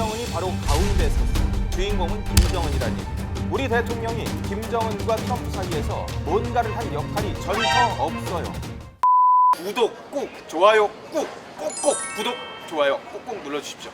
김정은이 바로 가운데 섰어요. 주인공은 김정은이라는 얘기죠. 우리 대통령이 김정은과 트럼프 사이에서 뭔가를 한 역할이 전혀 없어요. 구독 꾹, 좋아요 꾹, 꼭꼭 구독, 좋아요 꼭꼭 눌러주십시오.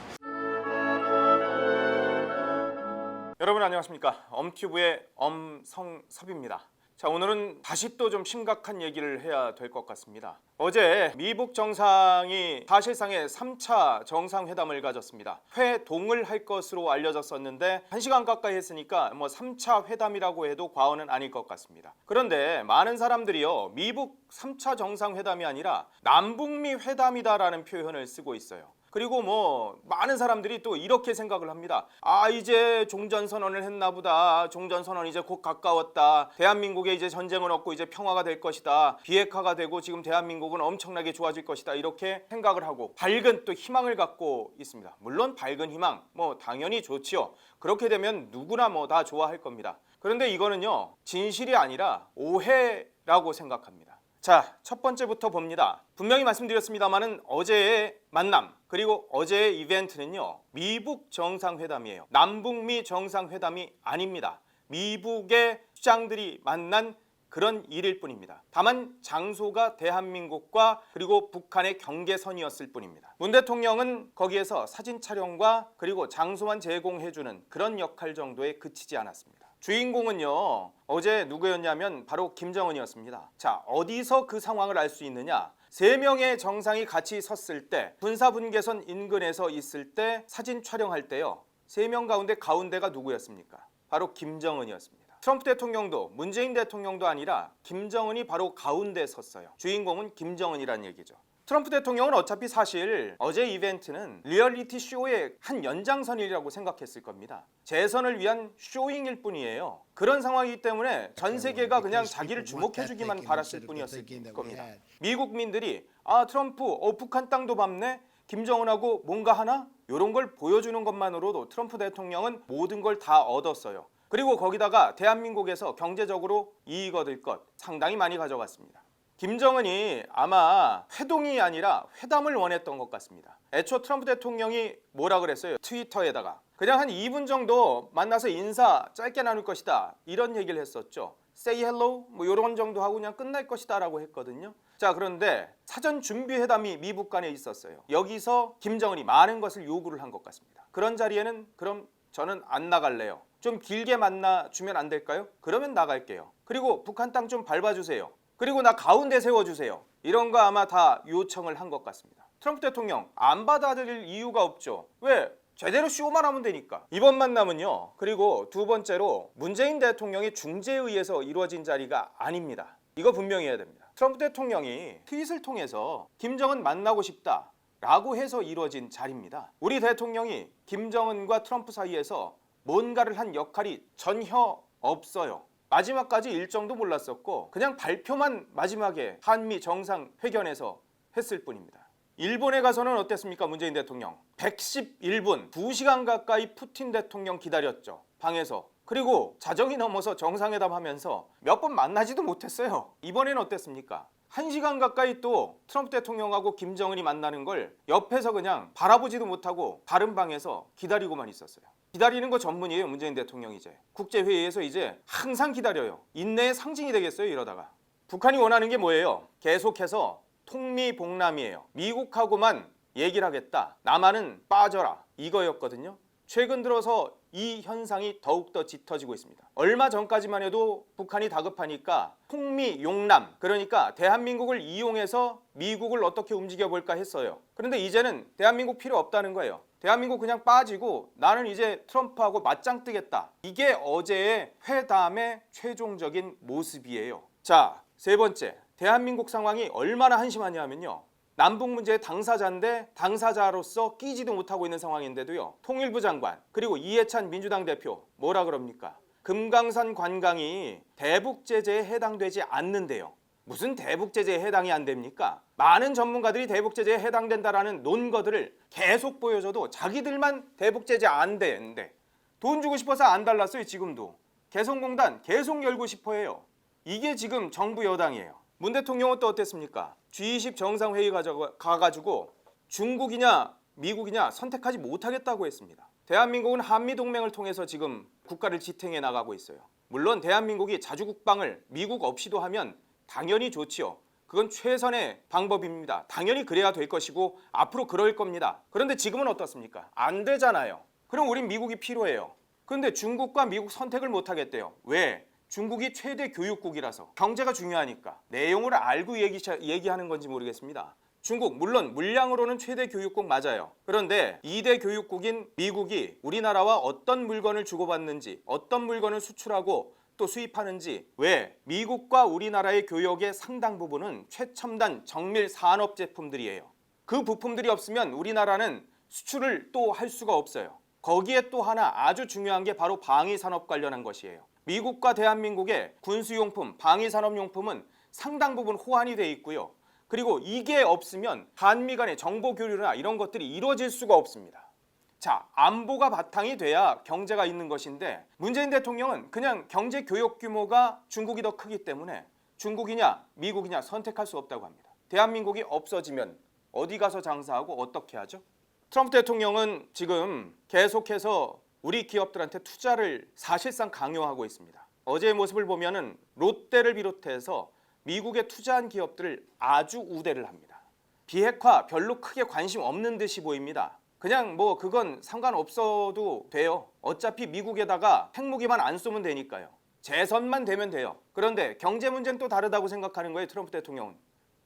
여러분 안녕하십니까? 엄튜브의 엄성섭입니다. 자, 오늘은 다시 또 좀 심각한 얘기를 해야 될 것 같습니다. 어제 미북 정상이 사실상의 3차 정상회담을 가졌습니다. 회동을 할 것으로 알려졌었는데 1시간 가까이 했으니까 3차 회담이라고 해도 과언은 아닐 것 같습니다. 그런데 많은 사람들이요, 미북 3차 정상회담이 아니라 남북미 회담이다라는 표현을 쓰고 있어요. 그리고 많은 사람들이 또 이렇게 생각을 합니다. 아, 이제 종전선언을 했나 보다. 종전선언 이제 곧 가까웠다. 대한민국에 이제 전쟁은 없고 이제 평화가 될 것이다. 비핵화가 되고 지금 대한민국은 엄청나게 좋아질 것이다. 이렇게 생각을 하고 밝은 또 희망을 갖고 있습니다. 물론 밝은 희망 당연히 좋지요. 그렇게 되면 누구나 다 좋아할 겁니다. 그런데 이거는요, 진실이 아니라 오해라고 생각합니다. 자, 첫 번째부터 봅니다. 분명히 말씀드렸습니다만은 어제의 만남 그리고 어제의 이벤트는요, 미북 정상회담이에요. 남북미 정상회담이 아닙니다. 미북의 수장들이 만난 그런 일일 뿐입니다. 다만 장소가 대한민국과 그리고 북한의 경계선이었을 뿐입니다. 문 대통령은 거기에서 사진 촬영과 그리고 장소만 제공해주는 그런 역할 정도에 그치지 않았습니다. 주인공은요, 어제 누구였냐면 바로 김정은이었습니다. 자, 어디서 그 상황을 알 수 있느냐? 3명의 정상이 같이 섰을 때, 군사분계선 인근에서 있을 때 사진 촬영할 때요, 3명 가운데가 누구였습니까? 바로 김정은이었습니다. 트럼프 대통령도 문재인 대통령도 아니라 김정은이 바로 가운데 섰어요. 주인공은 김정은이라는 얘기죠. 트럼프 대통령은 어차피 사실 어제 이벤트는 리얼리티 쇼의 한 연장선이라고 생각했을 겁니다. 재선을 위한 쇼잉일 뿐이에요. 그런 상황이기 때문에 전 세계가 그냥 자기를 주목해주기만 바랐을 뿐이었을 겁니다. 미국민들이 트럼프 북한 땅도 밟네? 김정은하고 뭔가 하나? 이런 걸 보여주는 것만으로도 트럼프 대통령은 모든 걸 다 얻었어요. 그리고 거기다가 대한민국에서 경제적으로 이익 얻을 것 상당히 많이 가져갔습니다. 김정은이 아마 회동이 아니라 회담을 원했던 것 같습니다. 애초 트럼프 대통령이 뭐라 그랬어요? 트위터에다가 그냥 한 2분 정도 만나서 인사 짧게 나눌 것이다, 이런 얘기를 했었죠. Say hello 이런 정도 하고 그냥 끝날 것이다 라고 했거든요. 자, 그런데 사전 준비 회담이 미북 간에 있었어요. 여기서 김정은이 많은 것을 요구를 한 것 같습니다. 그런 자리에는 그럼 저는 안 나갈래요. 좀 길게 만나주면 안 될까요? 그러면 나갈게요. 그리고 북한 땅 좀 밟아주세요. 그리고 나 가운데 세워주세요. 이런 거 아마 다 요청을 한 것 같습니다. 트럼프 대통령 안 받아들일 이유가 없죠. 왜? 제대로 쇼만 하면 되니까. 이번 만남은요, 그리고 두 번째로 문재인 대통령의 중재에 의해서 이루어진 자리가 아닙니다. 이거 분명히 해야 됩니다. 트럼프 대통령이 트윗을 통해서 김정은 만나고 싶다 라고 해서 이루어진 자리입니다. 우리 대통령이 김정은과 트럼프 사이에서 뭔가를 한 역할이 전혀 없어요. 마지막까지 일정도 몰랐었고 그냥 발표만 마지막에 한미 정상회견에서 했을 뿐입니다. 일본에 가서는 어땠습니까? 문재인 대통령 111분 2시간 가까이 푸틴 대통령 기다렸죠, 방에서. 그리고 자정이 넘어서 정상회담 하면서 몇 번 만나지도 못했어요. 이번에는 어땠습니까? 1시간 가까이 또 트럼프 대통령하고 김정은이 만나는 걸 옆에서 그냥 바라보지도 못하고 다른 방에서 기다리고만 있었어요. 기다리는 거 전문이에요. 문재인 대통령 이제 국제회의에서 이제 항상 기다려요. 인내의 상징이 되겠어요, 이러다가. 북한이 원하는 게 뭐예요? 계속해서 통미봉남이에요. 미국하고만 얘기를 하겠다, 남한은 빠져라, 이거였거든요. 최근 들어서 이 현상이 더욱더 짙어지고 있습니다. 얼마 전까지만 해도 북한이 다급하니까 통미용남, 그러니까 대한민국을 이용해서 미국을 어떻게 움직여볼까 했어요. 그런데 이제는 대한민국 필요 없다는 거예요. 대한민국 그냥 빠지고 나는 이제 트럼프하고 맞짱 뜨겠다. 이게 어제의 회담의 최종적인 모습이에요. 자, 세 번째, 대한민국 상황이 얼마나 한심하냐면요, 남북 문제의 당사자인데 당사자로서 끼지도 못하고 있는 상황인데도요, 통일부 장관 그리고 이해찬 민주당 대표 뭐라 그럽니까? 금강산 관광이 대북 제재에 해당되지 않는데요. 무슨 대북 제재에 해당이 안 됩니까? 많은 전문가들이 대북 제재에 해당된다라는 논거들을 계속 보여줘도 자기들만 대북 제재 안 되는데 돈 주고 싶어서 안 달랐어요. 지금도 개성공단 계속 열고 싶어 해요. 이게 지금 정부 여당이에요. 문 대통령은 또 어땠습니까? G20 정상회의 가가지고 중국이냐 미국이냐 선택하지 못하겠다고 했습니다. 대한민국은 한미동맹을 통해서 지금 국가를 지탱해 나가고 있어요. 물론 대한민국이 자주국방을 미국 없이도 하면 당연히 좋지요. 그건 최선의 방법입니다. 당연히 그래야 될 것이고 앞으로 그럴 겁니다. 그런데 지금은 어떻습니까? 안 되잖아요. 그럼 우린 미국이 필요해요. 그런데 중국과 미국 선택을 못 하겠대요. 왜? 중국이 최대 교육국이라서 경제가 중요하니까. 내용을 알고 얘기하는 건지 모르겠습니다. 중국 물론 물량으로는 최대 교육국 맞아요. 그런데 2대 교육국인 미국이 우리나라와 어떤 물건을 주고받는지, 어떤 물건을 수출하고 또 수입하는지, 왜? 미국과 우리나라의 교역의 상당 부분은 최첨단 정밀 산업 제품들이에요. 그 부품들이 없으면 우리나라는 수출을 또 할 수가 없어요. 거기에 또 하나 아주 중요한 게 바로 방위산업 관련한 것이에요. 미국과 대한민국의 군수용품, 방위산업용품은 상당 부분 호환이 돼 있고요. 그리고 이게 없으면 한미 간의 정보 교류나 이런 것들이 이루어질 수가 없습니다. 자, 안보가 바탕이 돼야 경제가 있는 것인데 문재인 대통령은 그냥 경제 교역 규모가 중국이 더 크기 때문에 중국이냐 미국이냐 선택할 수 없다고 합니다. 대한민국이 없어지면 어디 가서 장사하고 어떻게 하죠? 트럼프 대통령은 지금 계속해서 우리 기업들한테 투자를 사실상 강요하고 있습니다. 어제의 모습을 보면은 롯데를 비롯해서 미국에 투자한 기업들을 아주 우대를 합니다. 비핵화 별로 크게 관심 없는 듯이 보입니다. 그냥 뭐 그건 상관없어도 돼요. 어차피 미국에다가 핵무기만 안 쏘면 되니까요. 재선만 되면 돼요. 그런데 경제 문제는 또 다르다고 생각하는 거예요. 트럼프 대통령은.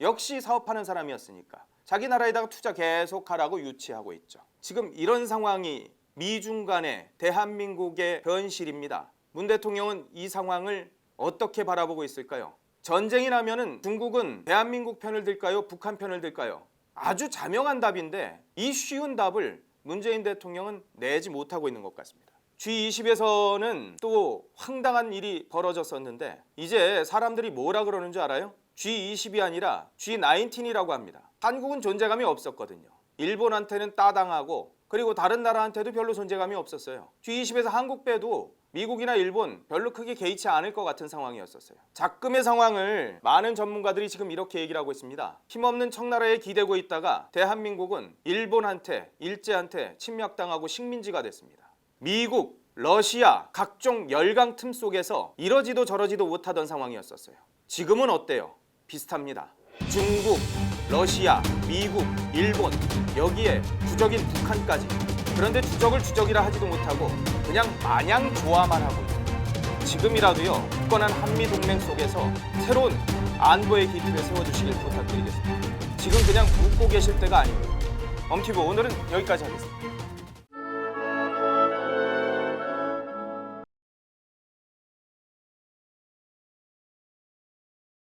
역시 사업하는 사람이었으니까. 자기 나라에다가 투자 계속하라고 유치하고 있죠. 지금 이런 상황이 미중 간의 대한민국의 현실입니다. 문 대통령은 이 상황을 어떻게 바라보고 있을까요? 전쟁이 나면은 중국은 대한민국 편을 들까요? 북한 편을 들까요? 아주 자명한 답인데 이 쉬운 답을 문재인 대통령은 내지 못하고 있는 것 같습니다. G20에서는 또 황당한 일이 벌어졌었는데 이제 사람들이 뭐라 그러는 줄 알아요? G20이 아니라 G19이라고 합니다. 한국은 존재감이 없었거든요. 일본한테는 따당하고 그리고 다른 나라한테도 별로 존재감이 없었어요. G20에서 한국 빼도 미국이나 일본 별로 크게 개의치 않을 것 같은 상황이었었어요. 작금의 상황을 많은 전문가들이 지금 이렇게 얘기를 하고 있습니다. 힘없는 청나라에 기대고 있다가 대한민국은 일본한테, 일제한테 침략당하고 식민지가 됐습니다. 미국, 러시아 각종 열강 틈 속에서 이러지도 저러지도 못하던 상황이었었어요. 지금은 어때요? 비슷합니다. 중국, 러시아, 미국, 일본 여기에 주적인 북한까지. 그런데 주적을 주적이라 하지도 못하고 그냥 마냥 좋아만 하고 있어요. 지금이라도요 굳건한 한미동맹 속에서 새로운 안보의 기틀을 세워주시길 부탁드리겠습니다. 지금 그냥 웃고 계실 때가 아니고요. 엄티브 오늘은 여기까지 하겠습니다.